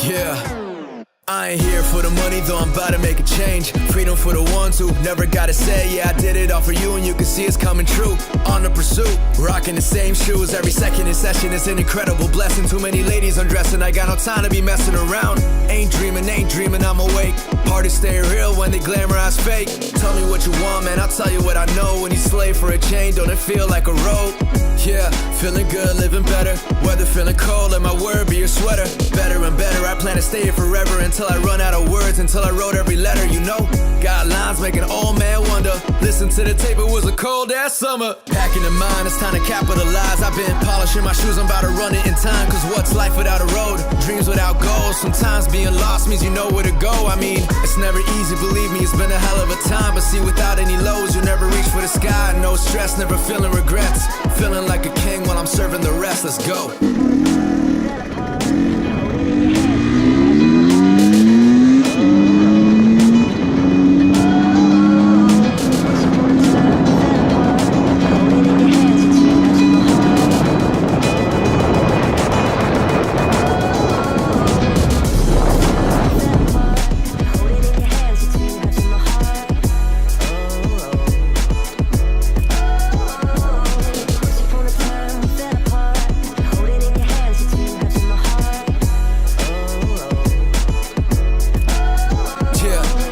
Yeah, I ain't here for the money, though I'm about to make a change. Freedom for the ones who never gotta say, yeah, I did it all for you, and you can see it's coming true. On the pursuit, rocking the same shoes. Every second in session is an incredible blessing. Too many ladies undressing, I got no time to be messing around. Ain't dreaming, I'm awake. Hard to stay real when they glamorize fake. Tell me what you want, man, I'll tell you what I know. When you slave for a chain, don't it feel like a rope? Yeah, feeling good, living better. Weather feeling cold, let my word be your sweater. Better and better, I plan to stay here forever until I run out of words, until I wrote every letter, you know. Got lines make an old man wonder. Listen to the tape, it was a cold ass summer. Packing in mind, it's time to capitalize. I've been polishing my shoes, I'm about to run it in time. Cause what's life without a road? Dreams without goals. Sometimes being lost means you know where to go. I mean, it's never easy, believe me, it's been a hell of a time. But see, without any lows, you'll never reach for the sky. No stress, never feeling regrets. Feeling like a king while I'm serving the rest, let's go.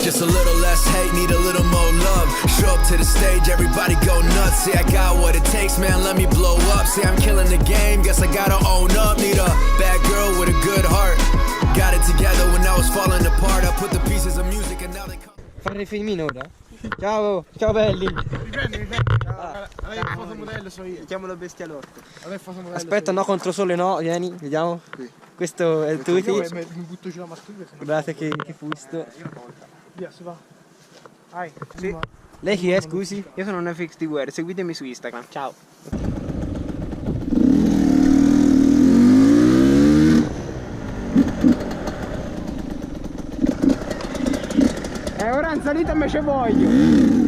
Just a little less hate, need a little more love. Show up to the stage, everybody go nuts. See, I got what it takes, man, let me blow up. See, I'm killing the game, guess I gotta own up. Need a bad girl with a good heart. Got it together when I was falling apart. I put the pieces of music and now they come. Fare il filmino ora? Ciao, ciao belli. Riprendi. Allora, il fotomodello so io. Chiamalo bestialotto. Allora il fotomodello. Aspetta, no, contro sole no, vieni, vediamo. Qui. Questo è il tuo Io mi butto giù la mascherina. Guardate che fusto. Via, si va. Vai. Sì. Lei chi è, scusi? Io sono un FX di Guerra, seguitemi su Instagram, ciao. Ora in salita me ce voglio.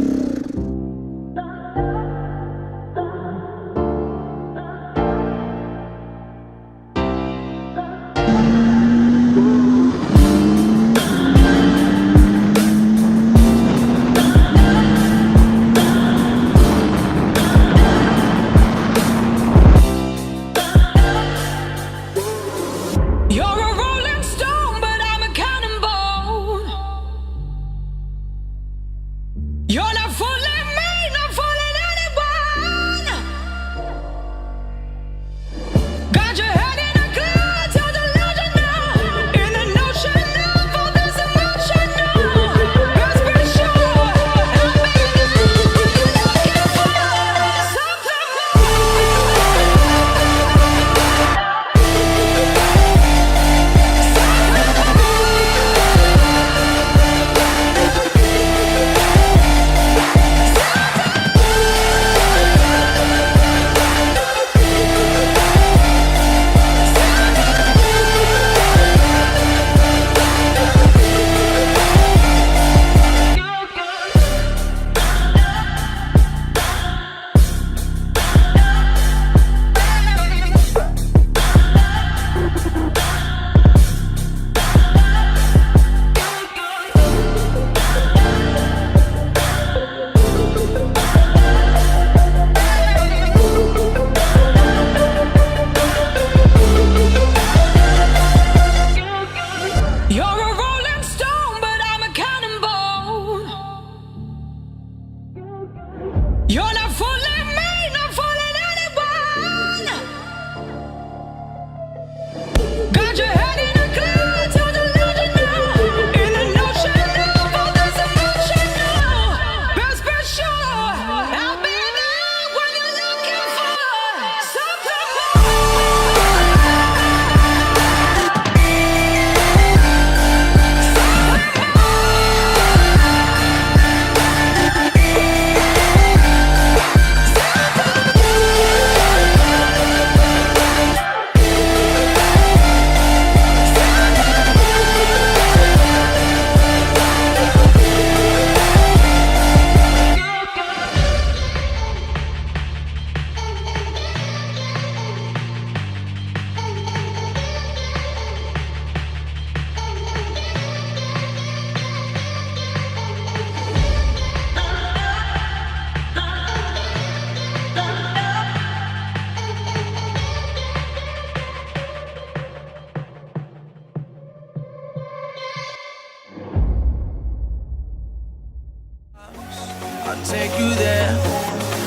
take you there.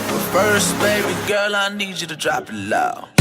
But first, baby girl, I need you to drop it low.